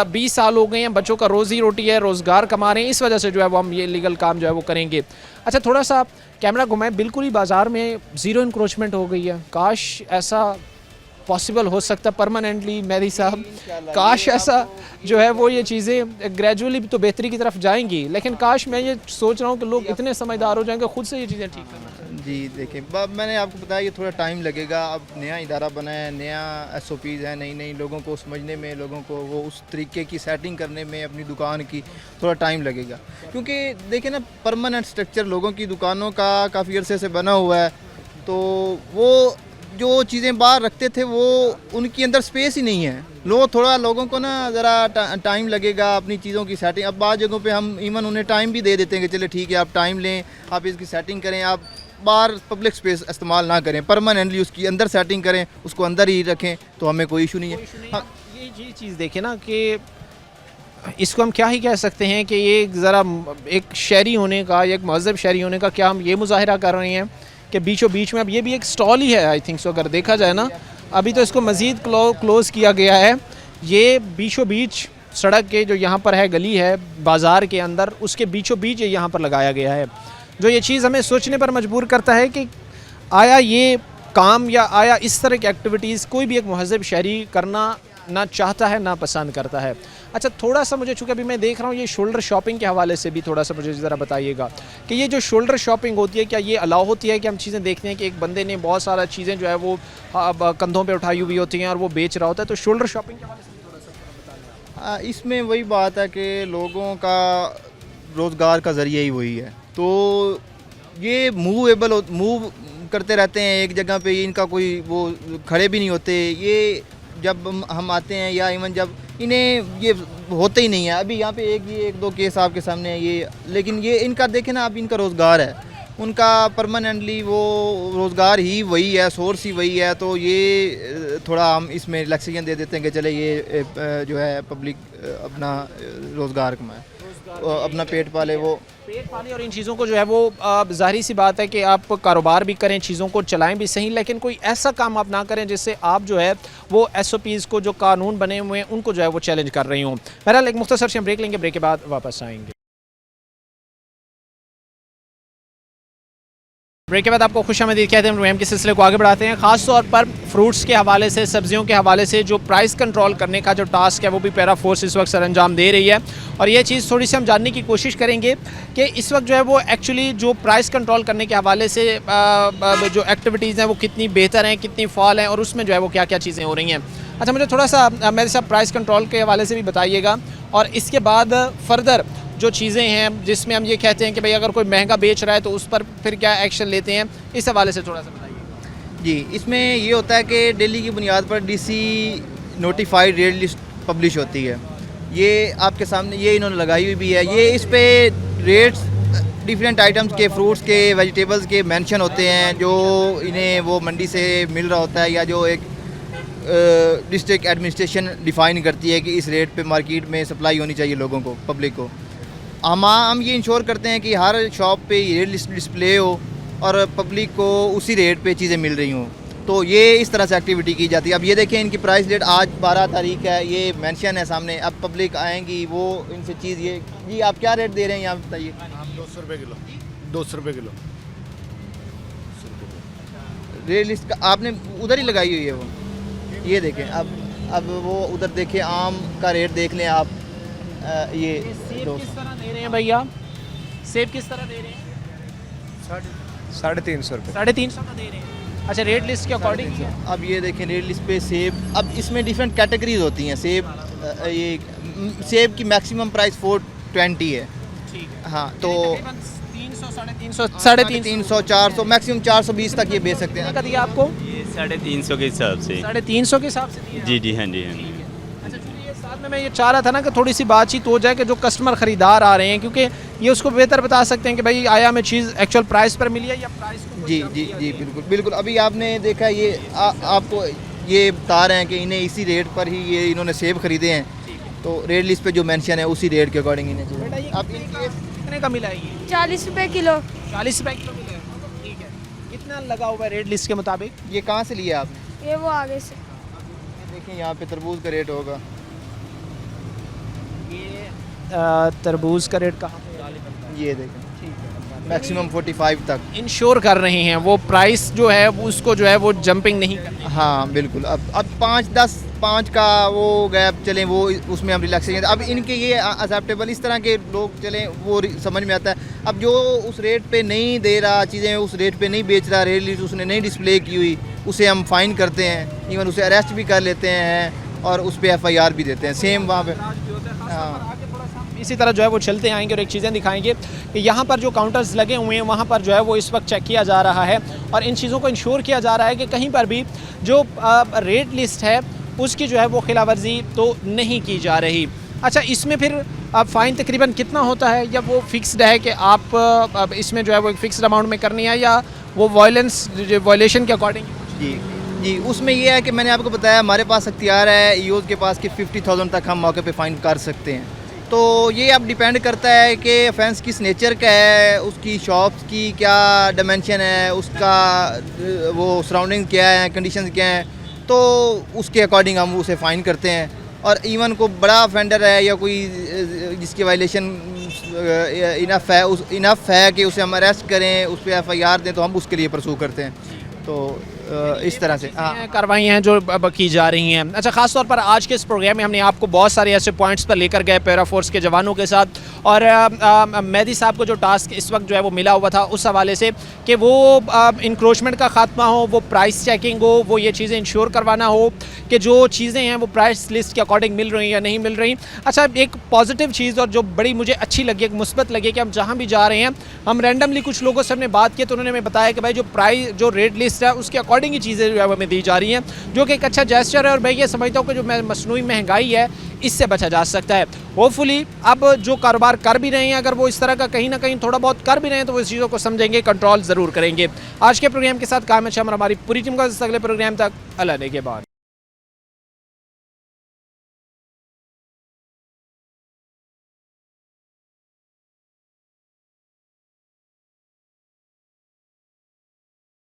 20 साल हो गए हैं, बच्चों का रोज़ी रोटी है, रोज़गार कमा रहे हैं, इस वजह से जो है वो हम ये लीगल काम जो है वो करेंगे। अच्छा, थोड़ा सा कैमरा घुमाएं, बिल्कुल ही बाज़ार में ज़ीरो इंक्रोचमेंट हो गई है, काश ऐसा पॉसिबल हो सकता परमानेंटली मेरी साहब, काश ऐसा जो है वो ये चीज़ें ग्रेजुअली तो बेहतरी की तरफ जाएंगी, लेकिन काश मैं ये सोच रहा हूँ कि लोग इतने समझदार हो जाएंगे खुद से ये चीज़ें ठीक करना चाहिए। जी देखिए, मैंने आपको बताया ये थोड़ा टाइम लगेगा, अब नया इदारा बना है, नया SOPs है, नई लोगों को समझने में, लोगों को वो उस तरीके की सेटिंग करने में अपनी दुकान की थोड़ा टाइम लगेगा, क्योंकि देखिए ना, परमानेंट स्ट्रक्चर लोगों की दुकानों का काफ़ी अरसे से बना हुआ है, तो वो जो चीज़ें बाहर रखते थे वो उनकी अंदर स्पेस ही नहीं है। लोगों को ना ज़रा टाइम लगेगा अपनी चीज़ों की सेटिंग। अब बाद जगहों पे हम इवन उन्हें टाइम भी दे देते हैं कि चले ठीक है, आप टाइम लें, आप इसकी सेटिंग करें, आप बाहर पब्लिक स्पेस इस्तेमाल ना करें, परमानेंटली उसकी अंदर सेटिंग करें, उसको अंदर ही रखें, तो हमें कोई इशू नहीं है। हाँ, ये चीज़ देखें ना कि इसको हम क्या ही कह सकते हैं कि ये ज़रा एक शहरी होने का, एक महज़ब शहरी होने का क्या हम ये मुजाहिरा कर रहे हैं कि बीचों बीच में अब ये भी एक स्टॉल ही है, आई थिंक सो, अगर देखा जाए ना, अभी तो इसको मज़ीद क्लोज़ किया गया है। ये बीचों बीच सड़क के जो यहाँ पर है, गली है बाज़ार के अंदर, उसके बीचों बीच ये यहाँ पर लगाया गया है, जो ये चीज़ हमें सोचने पर मजबूर करता है कि आया ये काम या आया इस तरह की एक्टिविटीज़ कोई भी एक महज़ब शहरी करना ना चाहता है, ना पसंद करता है। अच्छा, थोड़ा सा मुझे, चूँकि अभी मैं देख रहा हूँ ये शोल्डर शॉपिंग के हवाले से भी थोड़ा सा मुझे ज़रा बताइएगा कि ये जो शोल्डर शॉपिंग होती है, क्या ये अलाउ होती है कि हम चीज़ें देखते हैं कि एक बंदे ने बहुत सारा चीज़ें जो है वो कंधों पे उठाई हुई होती हैं और वो बेच रहा होता है, तो शोल्डर शॉपिंग के हवाले से भी थोड़ा सा बताना। इसमें वही बात है कि लोगों का रोज़गार का ज़रिया ही वही है, तो ये मूव करते रहते हैं एक जगह पे, इनका कोई वो खड़े भी नहीं होते। ये जब हम आते हैं या इवन जब इन्हें ये होते ही नहीं है, अभी यहाँ पे एक दो केस आपके सामने है ये, लेकिन ये इनका देखें ना, अब इनका रोज़गार है, उनका परमानेंटली वो रोज़गार ही वही है, सोर्स ही वही है, तो ये थोड़ा हम इसमें रिलैक्सेशन दे देते हैं कि चले ये जो है पब्लिक अपना रोज़गार कमाए, अपना पेट पाले, वो पेट पाले, और इन चीज़ों को जो है वो ज़ाहिर सी बात है कि आप कारोबार भी करें, चीज़ों को चलाएं भी सही, लेकिन कोई ऐसा काम आप ना करें जिससे आप जो है वो SOPs को, जो कानून बने हुए हैं, उनको जो है वो चैलेंज कर रही हूँ। बहरहाल एक मुख्तसर से हम ब्रेक लेंगे, ब्रेक के बाद वापस आएंगे। ब्रेक के बाद आपको खुशामदीद कहते हैं। हम के सिलसिले को आगे बढ़ाते हैं, ख़ास तौर पर फ्रूट्स के हवाले से, सब्जियों के हवाले से जो प्राइस कंट्रोल करने का जो टास्क है वो भी पैरा फोर्स इस वक्त सरअंजाम दे रही है, और ये चीज़ थोड़ी सी हम जानने की कोशिश करेंगे कि इस वक्त जो है वो एक्चुअली जो प्राइस कंट्रोल करने के हवाले से जो एक्टिविटीज़ हैं वो कितनी बेहतर हैं, कितनी फ़ाल हैं, और उसमें जो है वो क्या क्या चीज़ें हो रही हैं। अच्छा, मुझे थोड़ा सा मेरे साथ प्राइस कंट्रोल के हवाले से भी बताइएगा, और इसके बाद फर्दर जो चीज़ें हैं जिसमें हम ये कहते हैं कि भाई अगर कोई महंगा बेच रहा है तो उस पर फिर क्या एक्शन लेते हैं, इस हवाले से थोड़ा सा बताइए। जी, इसमें ये होता है कि डेली की बुनियाद पर DC notified rate list publish होती है, ये आपके सामने ये इन्होंने लगाई हुई भी है। ये इस पे रेट्स डिफरेंट आइटम्स के, फ्रूट्स के, वेजिटेबल्स के मेंशन होते हैं, जो इन्हें वो मंडी से मिल रहा होता है, या जो एक डिस्ट्रिक्ट एडमिनिस्ट्रेशन डिफ़ाइन करती है कि इस रेट पे मार्केट में सप्लाई होनी चाहिए लोगों को, पब्लिक को। हम ये इंश्योर करते हैं कि हर शॉप पे ये रेट लिस्ट डिस्प्ले हो और पब्लिक को उसी रेट पे चीज़ें मिल रही हों। तो ये इस तरह से एक्टिविटी की जाती है। अब ये देखें इनकी प्राइस रेट आज 12 तारीख है, ये मेंशन है सामने। अब पब्लिक आएंगी, वो इनसे चीज़ ये जी आप क्या रेट दे रहे हैं यहाँ बताइए? हम 200 रुपये किलो, 200 रुपये किलो। रेट लिस्ट का आपने उधर ही लगाई हुई है वो, ये देखें। अब वो उधर देखें, आम का रेट देख लें आप। ये सेब किस तरह दे रहे हैं भैया? सेब किस तरह दे रहे हैं? 350 रुपये। 350 का दे रहे हैं। अच्छा, रेट लिस्ट के अकॉर्डिंग ही है। अब ये देखें रेट लिस्ट पे सेब, अब इसमें डिफरेंट कैटेगरीज होती हैं। सेब ये सेब की मैक्सिमम प्राइस 420 है। ठीक है। हाँ, तो 300, 350, 350, 400 मैक्सिमम 420 तक ये बेच सकते हैं। का दिया आपको? ये 350 के हिसाब से। 350 के हिसाब से दिया? जी जी, हाँ जी, हाँ जी। अच्छा, चलिए साथ में मैं ये चाह रहा था ना कि थोड़ी सी बातचीत हो जाए कि जो कस्टमर ख़रीदार आ रहे हैं, क्योंकि ये उसको बेहतर बता सकते हैं कि भाई आया हमें चीज़ एक्चुअल प्राइस पर मिली है या प्राइस को जी जी जी, बिल्कुल बिल्कुल। अभी आपने देखा ये आपको ये बता रहे हैं कि इन्हें इसी रेट पर ही ये इन्होंने सेब खरीदे हैं, तो रेट लिस्ट पे जो मेंशन है उसी रेट के अकॉर्डिंग इन्हें चाहिए। अब कितने का मिला है ये? 40 रुपये किलो। 40 रुपये किलो मिला है। ठीक है। कितना लगा हुआ है रेट लिस्ट के मुताबिक? ये कहाँ से लिया आपने? ये वो आगे से। देखिए यहाँ पे तरबूज का रेट होगा। ये तरबूज का रेट कहाँ पे? ये देखें मैक्सिमम 45 तक इंश्योर कर रहे हैं, वो प्राइस जो है वो उसको जो है वो जंपिंग नहीं करनी। हाँ बिल्कुल। अब 5-10 का वो गैप चलें, वो उसमें हम रिलैक्सेशन। अब इनके ये एक्सेप्टेबल इस तरह के लोग चलें, वो समझ में आता है। अब जो उस रेट पे नहीं दे रहा चीज़ें, उस रेट पे नहीं बेच रहा, रेट लिस्ट उसने नहीं डिस्प्ले की हुई, उसे हम फ़ाइन करते हैं, इवन उसे अरेस्ट भी कर लेते हैं और उस पर FIR भी देते हैं सेम वहाँ पर। हाँ, इसी तरह जो है वो चलते आएंगे और एक चीज़ें दिखाएंगे कि यहाँ पर जो काउंटर्स लगे हुए हैं वहाँ पर जो है वो इस वक्त चेक किया जा रहा है और इन चीज़ों को इंश्योर किया जा रहा है कि कहीं पर भी जो रेट लिस्ट है उसकी जो है वो खिलाफवर्जी तो नहीं की जा रही। अच्छा, इसमें फिर फ़ाइन तकरीबन कितना होता है, या वो फिक्स्ड है कि आप इसमें जो है वो एक फ़िक्स्ड अमाउंट में करनी है, या वो वायलेशन के अकॉर्डिंग? जी जी, उसमें ये है कि मैंने आपको बताया हमारे पास अख्तियार है ईओज़ के पास कि 50,000 तक हम मौके पे फ़ाइन कर सकते हैं। तो ये अब डिपेंड करता है कि ऑफेंस किस नेचर का है, उसकी शॉप्स की क्या डायमेंशन है, उसका वो सराउंडिंग क्या है, कंडीशंस क्या हैं, तो उसके अकॉर्डिंग हम उसे फ़ाइन करते हैं। और इवन को बड़ा ऑफेंडर है या कोई जिसकी वायलेशन इनफ है कि उसे हम अरेस्ट करें, उस पर FIR दें, तो हम उसके लिए परसू करते हैं। तो इस तरह से कार्रवाइयाँ जो अब की जा रही हैं। अच्छा, ख़ास तौर पर आज के इस प्रोग्राम में हमने आपको बहुत सारे ऐसे पॉइंट्स पर लेकर गए पैरा फोर्स के जवानों के साथ, और मेहदी साहब को जो टास्क इस वक्त जो है वो मिला हुआ था उस हवाले से कि वो इंक्रोचमेंट का ख़ात्मा हो, वो प्राइस चेकिंग हो, वो ये चीज़ें इंश्योर करवाना हो कि जो चीज़ें हैं वो प्राइस लिस्ट के अकॉर्डिंग मिल रही या नहीं मिल रही। अच्छा, एक पॉजिटिव चीज़ और जो बड़ी मुझे अच्छी लगी, एक मुस्बत लगी, कि हम जहाँ भी जा रहे हैं हम रैंडमली कुछ लोगों से हमने बात की तो उन्होंने हमें बताया कि भाई जो प्राइस जो रेट लिस्ट है उसके अकॉर्डिंग ही चीज़ें जो है हमें दी जा रही हैं, जो कि एक अच्छा जेस्चर है। और मैं ये समझता हूँ कि जो मसनूई महंगाई है इससे बचा जा सकता है। होपफुली अब जो कारोबार कर भी रहे हैं, अगर वो इस तरह का कहीं ना कहीं थोड़ा बहुत कर भी रहे हैं, तो वो इस चीज़ों को समझेंगे, कंट्रोल ज़रूर करेंगे। आज के प्रोग्राम के साथ कायम है हमारी पूरी टीम का। अगले प्रोग्राम तक अल्लाह ने के बाद।